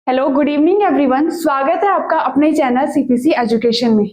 Hello, good evening everyone. स्वागत है आपका अपने चैनल सीपीसी एजुकेशन में।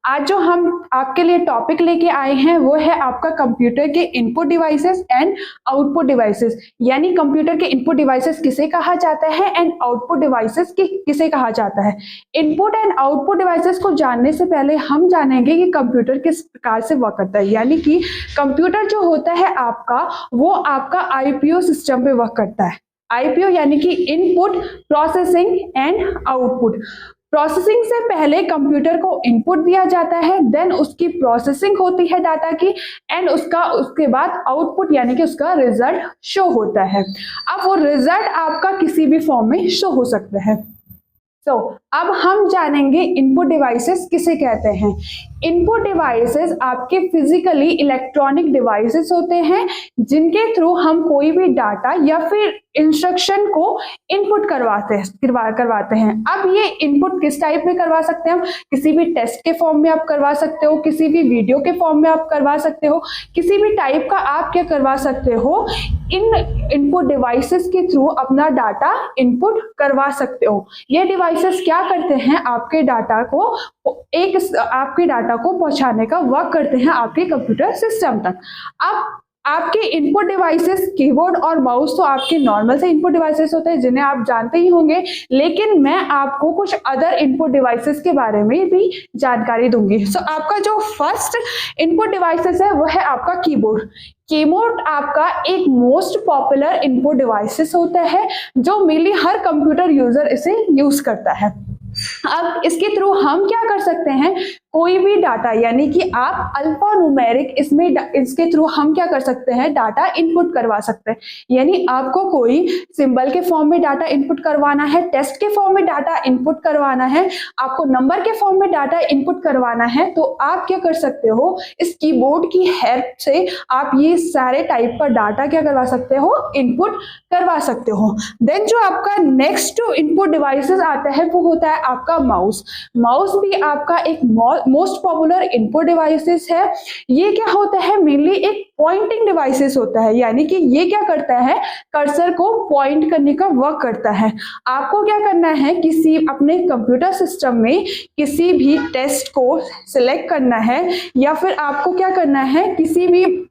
आज जो हम आपके लिए टॉपिक लेके आए हैं वो है आपका कंप्यूटर के input devices and output devices. यानी कंप्यूटर के इनपुट डिवाइसेस किसे कहा जाता है एंड आउटपुट डिवाइसेस किसे कहा जाता है। इनपुट एंड आउटपुट डिवाइसेस को जानने से पहले हम जानेंगे कि कंप्यूटर किस प्रकार से वर्क करता है। यानी कि कंप्यूटर जो होता है आपका, वो आपका आईपीओ सिस्टम पे वर्क करता है। आईपीओ यानी कि input processing and output. Processing से पहले कंप्यूटर को इनपुट दिया जाता है, देन उसकी प्रोसेसिंग होती है डाटा की, एंड उसके बाद आउटपुट यानी कि उसका रिजल्ट शो होता है। अब वो रिजल्ट आपका किसी भी फॉर्म में शो हो सकता है। अब हम जानेंगे इनपुट डिवाइसेस किसे कहते हैं। इनपुट डिवाइसेस आपके फिजिकली इलेक्ट्रॉनिक डिवाइसेस होते हैं जिनके थ्रू हम कोई भी डाटा या फिर इंस्ट्रक्शन को इनपुट करवाते हैं। अब ये इनपुट किस टाइप में करवा सकते हैं हम? किसी भी टेस्ट के फॉर्म में आप करवा सकते हो, किसी भी वीडियो के फॉर्म में आप करवा सकते हो, किसी भी टाइप का आप क्या करवा सकते हो, इन इनपुट डिवाइसेस के थ्रू अपना डाटा इनपुट करवा सकते हो। ये डिवाइसेस क्या करते हैं? आपके डाटा को पहुंचाने का वर्क करते हैं आपके कंप्यूटर सिस्टम तक। अब आपके इनपुट डिवाइसेस कीबोर्ड और माउस तो आपके नॉर्मल से इनपुट डिवाइसेस होते हैं जिन्हें आप जानते ही होंगे, लेकिन मैं आपको कुछ अदर इनपुट डिवाइसेस के बारे में भी जानकारी दूंगी। आपका जो फर्स्ट इनपुट डिवाइसेस है वो है आपका कीबोर्ड। कीबोर्ड आपका एक मोस्ट पॉपुलर इनपुट डिवाइसेस होता है जो मेनली हर कंप्यूटर यूजर इसे यूज करता है। अब इसके थ्रू हम क्या कर सकते हैं? कोई भी डाटा यानी कि आप अल्फा न्यूमेरिक इसके थ्रू हम क्या कर सकते हैं? डाटा इनपुट करवा सकते हैं। यानी आपको कोई सिंबल के फॉर्म में डाटा इनपुट करवाना है, टेक्स्ट के फॉर्म में डाटा इनपुट करवाना है, आपको नंबर के फॉर्म में डाटा इनपुट करवाना है, तो आप क्या कर सकते हो? इस कीबोर्ड की हेल्प से आप ये सारे टाइप का डाटा क्या करवा सकते हो? इनपुट करवा सकते हो। देन जो आपका नेक्स्ट इनपुट डिवाइसेस आता है वो होता है आपका माउस। माउस भी आपका एक मोस्ट पॉपुलर इनपुट डिवाइसेस है। ये क्या होता है? मेनली एक पॉइंटिंग डिवाइसेस होता है, यानी कि ये क्या करता है? कर्सर को पॉइंट करने का वर्क करता है। आपको क्या करना है? किसी अपने कंप्यूटर सिस्टम में किसी भी टेक्स्ट को सिलेक्ट करना है, या फिर आपको क्या करना है? किसी भी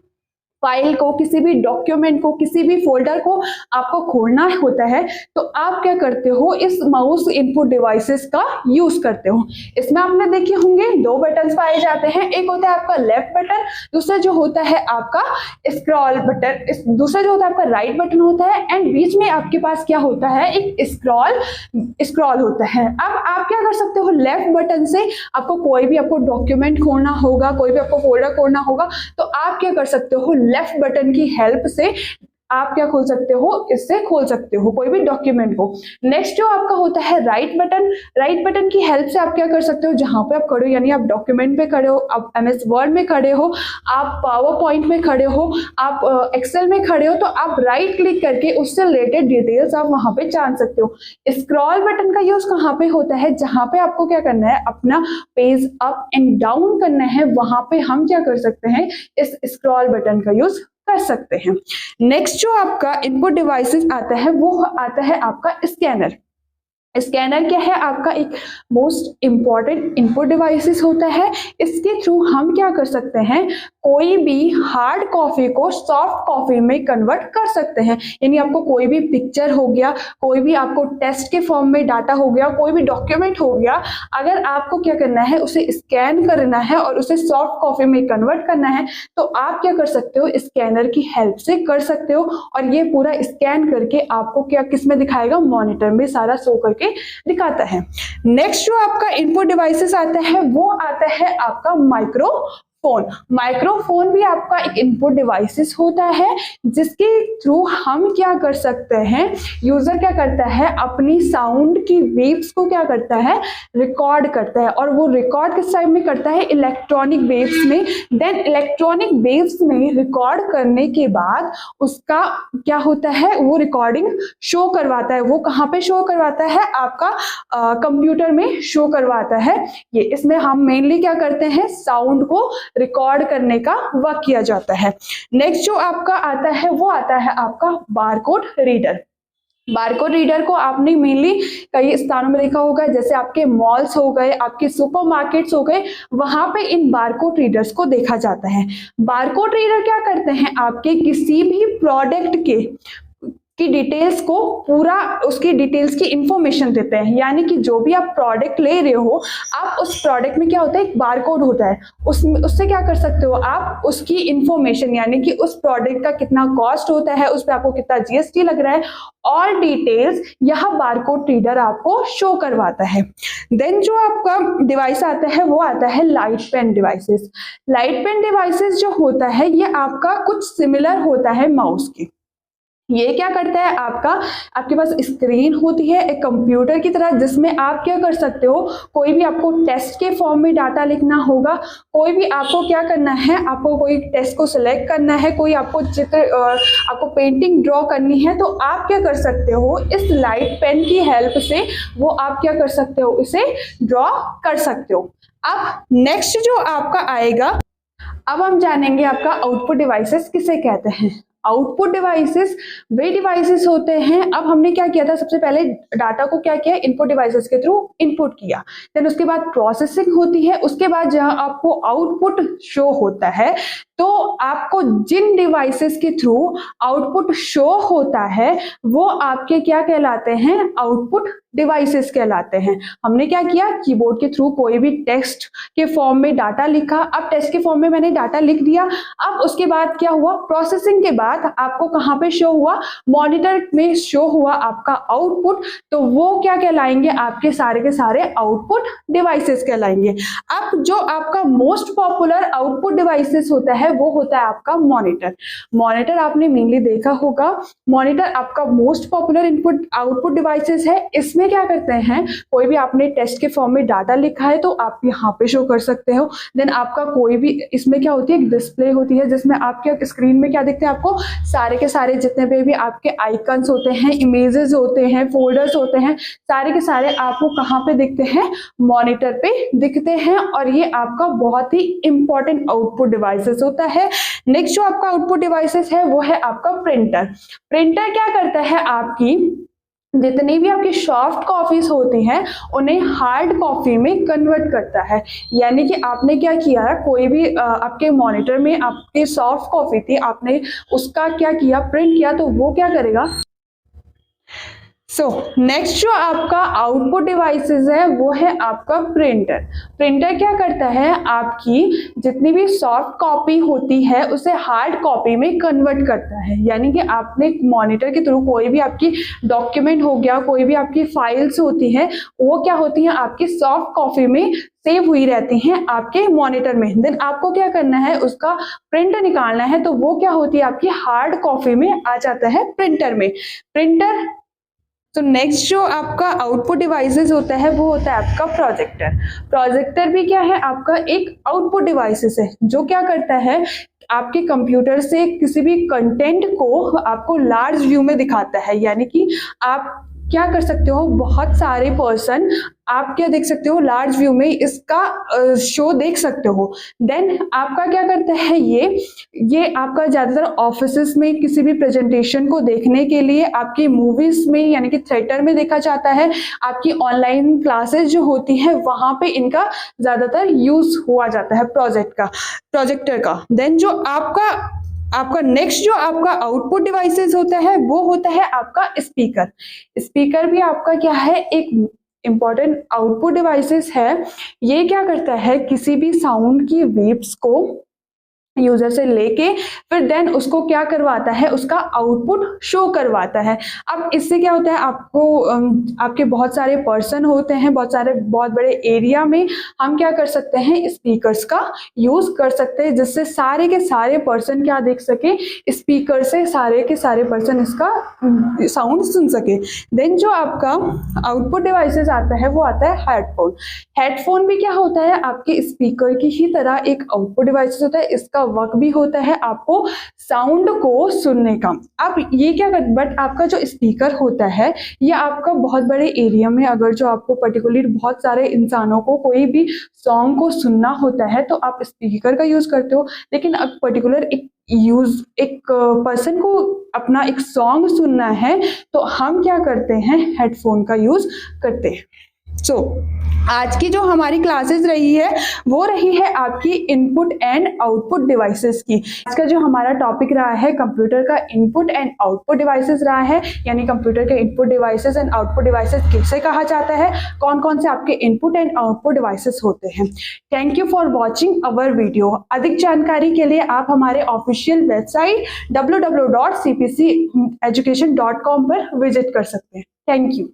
फाइल को, किसी भी डॉक्यूमेंट को, किसी भी फोल्डर को आपको खोलना होता है, तो आप क्या करते हो? इस माउस इनपुट डिवाइसेस का यूज करते हो। इसमें आपने देखे होंगे दो बटन पाए जाते हैं, एक होता है आपका लेफ्ट बटन, दूसरा जो होता है आपका स्क्रॉल बटन, दूसरा जो होता है आपका राइट बटन होता है, एंड बीच में आपके पास क्या होता है? एक स्क्रॉल होता है। अब आप क्या कर सकते हो? लेफ्ट बटन से आपको डॉक्यूमेंट खोलना होगा, कोई भी आपको फोल्डर खोलना होगा, तो आप क्या कर सकते हो? लेफ्ट बटन की हेल्प से आप क्या खोल सकते हो? इससे खोल सकते हो कोई भी डॉक्यूमेंट को। नेक्स्ट जो आपका होता है राइट बटन की हेल्प से आप क्या कर सकते हो? जहां पे आप खड़े हो, यानी आप डॉक्यूमेंट पे खड़े हो, आप एमएस वर्ड में खड़े हो, आप पावर पॉइंट में खड़े हो, आप एक्सेल में खड़े हो, तो आप राइट क्लिक करके उससे रिलेटेड डिटेल्स आप वहां पे जान सकते हो। स्क्रॉल बटन का यूज कहाँ पे होता है? जहां पे आपको क्या करना है? अपना पेज अप एंड डाउन करना है, वहां पे हम क्या कर सकते हैं? इस स्क्रॉल बटन का यूज कर सकते हैं। नेक्स्ट जो आपका इनपुट डिवाइसेस आता है वो आता है आपका स्कैनर। स्कैनर क्या है? आपका एक मोस्ट इंपॉर्टेंट इनपुट डिवाइसेस होता है। इसके थ्रू हम क्या कर सकते हैं? कोई भी हार्ड कॉपी को सॉफ्ट कॉपी में कन्वर्ट कर सकते हैं। यानी आपको कोई भी पिक्चर हो गया, कोई भी आपको टेक्स्ट के फॉर्म में डाटा हो गया, कोई भी डॉक्यूमेंट हो गया, अगर आपको क्या करना है? उसे स्कैन करना है और उसे सॉफ्ट कॉपी में कन्वर्ट करना है, तो आप क्या कर सकते हो? स्कैनर की हेल्प से कर सकते हो। और ये पूरा स्कैन करके आपको क्या किस में दिखाएगा? मॉनिटर में सारा शो करके दिखाता है। नेक्स्ट जो आपका इनपुट डिवाइसेस आता है वो आता है आपका माइक्रोफोन भी आपका एक इनपुट डिवाइसेस होता है, जिसके थ्रू हम क्या कर सकते हैं? यूजर क्या करता है? अपनी साउंड की वेव्स को क्या करता है? रिकॉर्ड करता है। और वो रिकॉर्ड किस टाइप में करता है? इलेक्ट्रॉनिक वेव्स में। देन इलेक्ट्रॉनिक वेव्स में रिकॉर्ड करने के बाद उसका क्या होता है? वो रिकॉर्डिंग शो करवाता है। वो कहाँ पे शो करवाता है? आपका कंप्यूटर में शो करवाता है। ये इसमें हम मेनली क्या करते हैं? साउंड को रिकॉर्ड करने का वर्क किया जाता है। नेक्स्ट जो आपका आता है वो आता है आपका बारकोड रीडर। बारकोड रीडर को आपने मेनली कई स्थानों में देखा होगा, जैसे आपके मॉल्स हो गए, आपके सुपरमार्केट्स हो गए, वहां पे इन बारकोड रीडर्स को देखा जाता है। बारकोड रीडर क्या करते हैं, आपके किसी भी प्रोडक्ट की डिटेल्स को पूरा उसकी डिटेल्स की इंफॉर्मेशन देते हैं। यानी कि जो भी आप प्रोडक्ट ले रहे हो, आप उस प्रोडक्ट में क्या होता है, एक बारकोड होता है, उससे क्या कर सकते हो आप, उसकी इंफॉर्मेशन यानी कि उस प्रोडक्ट का कितना कॉस्ट होता है, उस पर आपको कितना जीएसटी लग रहा है, ऑल डिटेल्स यह बारकोड रीडर आपको शो करवाता है। देन जो आपका डिवाइस आता है वो आता है light pen devices. Light pen devices जो होता है ये आपका कुछ सिमिलर होता है माउस की। ये क्या करता है, आपके पास स्क्रीन होती है एक कंप्यूटर की तरह, जिसमें आप क्या कर सकते हो, कोई भी आपको टेस्ट के फॉर्म में डाटा लिखना होगा, कोई भी आपको क्या करना है, आपको कोई टेस्ट को सिलेक्ट करना है, कोई आपको आपको पेंटिंग ड्रॉ करनी है, तो आप क्या कर सकते हो, इस लाइट पेन की हेल्प से वो आप क्या कर सकते हो, इसे ड्रॉ कर सकते हो। अब नेक्स्ट जो आपका आएगा, अब हम जानेंगे आपका आउटपुट डिवाइसेस किसे कहते हैं। आउटपुट डिवाइसेस वे डिवाइसेस होते हैं, अब हमने क्या किया था, सबसे पहले डाटा को क्या किया, इनपुट डिवाइसेस के थ्रू इनपुट किया, देन उसके बाद प्रोसेसिंग होती है, उसके बाद जहां आपको आउटपुट शो होता है, तो आपको जिन डिवाइसेस के थ्रू आउटपुट शो होता है वो आपके क्या कहलाते हैं, आउटपुट डिवाइसेस कहलाते हैं। हमने क्या किया, कीबोर्ड के थ्रू कोई भी टेक्स्ट के फॉर्म में डाटा लिखा, अब टेक्स्ट के फॉर्म में मैंने डाटा लिख दिया, अब उसके बाद क्या हुआ, प्रोसेसिंग के बाद आपको कहां पे शो हुआ, मॉनिटर में शो हुआ आपका आउटपुट, तो वो क्या कहलाएंगे, आपके सारे के सारे आउटपुट डिवाइसेस कहलाएंगे। अब जो आपका मोस्ट पॉपुलर आउटपुट डिवाइसेस होता है वो होता है आपका मॉनिटर। मॉनिटर आपने मेनली देखा होगा, मॉनिटर आपका most popular input output devices है। इसमें क्या करते हैं, कोई भी आपने टेस्ट के फॉर्म में डाटा लिखा है तो आप यहाँ पे शो कर सकते हो, देन आपका कोई भी इसमें क्या होती है, एक डिस्प्ले होती है जिसमें आपके स्क्रीन में क्या दिखते हैं, आपको सारे के सारे जितने पे भी आपके आइकन्स होते हैं, इमेजेस होते हैं, फोल्डर्स होते हैं, सारे के सारे आपको कहाँ पे दिखते हैं, मॉनिटर पे दिखते हैं, और ये आपका बहुत ही इंपॉर्टेंट आउटपुट डिवाइसेस होता है। नेक्स्ट जो आपका आउटपुट डिवाइसेस है वो है आपका प्रिंटर। प्रिंटर क्या करता है, आपकी जितनी भी आपकी सॉफ्ट कॉपीज होती हैं उन्हें हार्ड कॉपी में कन्वर्ट करता है। यानी कि आपने क्या किया है, कोई भी आपके मॉनिटर में आपकी सॉफ्ट कॉपी थी, आपने उसका क्या किया, प्रिंट किया, तो वो क्या करेगा। नेक्स्ट जो आपका आउटपुट डिवाइसेस है वो है आपका प्रिंटर। प्रिंटर क्या करता है, आपकी जितनी भी सॉफ्ट कॉपी होती है उसे हार्ड कॉपी में कन्वर्ट करता है। यानी कि आपने मॉनिटर के थ्रू कोई भी आपकी डॉक्यूमेंट हो गया, कोई भी आपकी फाइल्स होती हैं, वो क्या होती हैं, आपकी सॉफ्ट कॉपी में सेव हुई रहती हैं आपके मॉनिटर में। देन आपको क्या करना है, उसका प्रिंट निकालना है, तो वो क्या होती है, आपकी हार्ड कॉपी में आ जाता है प्रिंटर में। प्रिंटर तो नेक्स्ट जो आपका आउटपुट डिवाइसेस होता है वो होता है आपका प्रोजेक्टर। प्रोजेक्टर भी क्या है, आपका एक आउटपुट डिवाइसेस है, जो क्या करता है, आपके कंप्यूटर से किसी भी कंटेंट को आपको लार्ज व्यू में दिखाता है। यानी कि आप क्या कर सकते हो, बहुत सारे पर्सन आप क्या देख सकते हो, लार्ज व्यू में इसका शो देख सकते हो। देन आपका क्या करता है, ये आपका ज्यादातर ऑफिसेस में किसी भी प्रेजेंटेशन को देखने के लिए, आपकी मूवीज में यानी कि थिएटर में देखा जाता है, आपकी ऑनलाइन क्लासेस जो होती है वहां पे इनका ज्यादातर यूज हुआ जाता है प्रोजेक्टर का। देन जो आपका नेक्स्ट जो आपका आउटपुट डिवाइसेस होता है वो होता है आपका स्पीकर। स्पीकर भी आपका क्या है, एक इंपॉर्टेंट आउटपुट डिवाइसेस है। ये क्या करता है, किसी भी साउंड की वेव्स को यूजर से लेके फिर देन उसको क्या करवाता है, उसका आउटपुट शो करवाता है। अब इससे क्या होता है, आपके बहुत सारे पर्सन होते हैं, बहुत बड़े एरिया में हम क्या कर सकते हैं, स्पीकर्स का यूज कर सकते हैं, जिससे सारे के सारे पर्सन क्या देख सके, स्पीकर से सारे के सारे पर्सन इसका साउंड सुन सके। देन जो आपका आउटपुट डिवाइसेस आता है वो आता है हेडफोन। हेडफोन भी क्या होता है, आपके स्पीकर की ही तरह एक आउटपुट डिवाइसेस होता है। इसका आपका वर्क भी होता है आपको साउंड को सुनने का। आप ये क्या कर, बट आपका जो स्पीकर होता है ये आपका बहुत बड़े एरिया में, अगर जो आपको पर्टिकुलरली बहुत सारे इंसानों को कोई भी सॉन्ग को सुनना होता है तो आप स्पीकर का यूज करते हो। लेकिन अब पर्टिकुलर एक पर्सन को अपना एक सॉन्ग सुनना है तो हम क्या करते हैं, हेडफोन का यूज करते हैं। सो आज की जो हमारी क्लासेस रही है वो रही है आपकी इनपुट एंड आउटपुट डिवाइसेस की। आज का जो हमारा टॉपिक रहा है कंप्यूटर का इनपुट एंड आउटपुट डिवाइसेस रहा है, यानी कंप्यूटर के input devices and output devices किसे कहा जाता है, कौन कौन से आपके इनपुट एंड आउटपुट डिवाइसेस होते हैं। Thank you for watching our video. अधिक जानकारी के लिए आप हमारे ऑफिशियल वेबसाइट www.cpceducation.com पर विजिट कर सकते हैं। Thank you.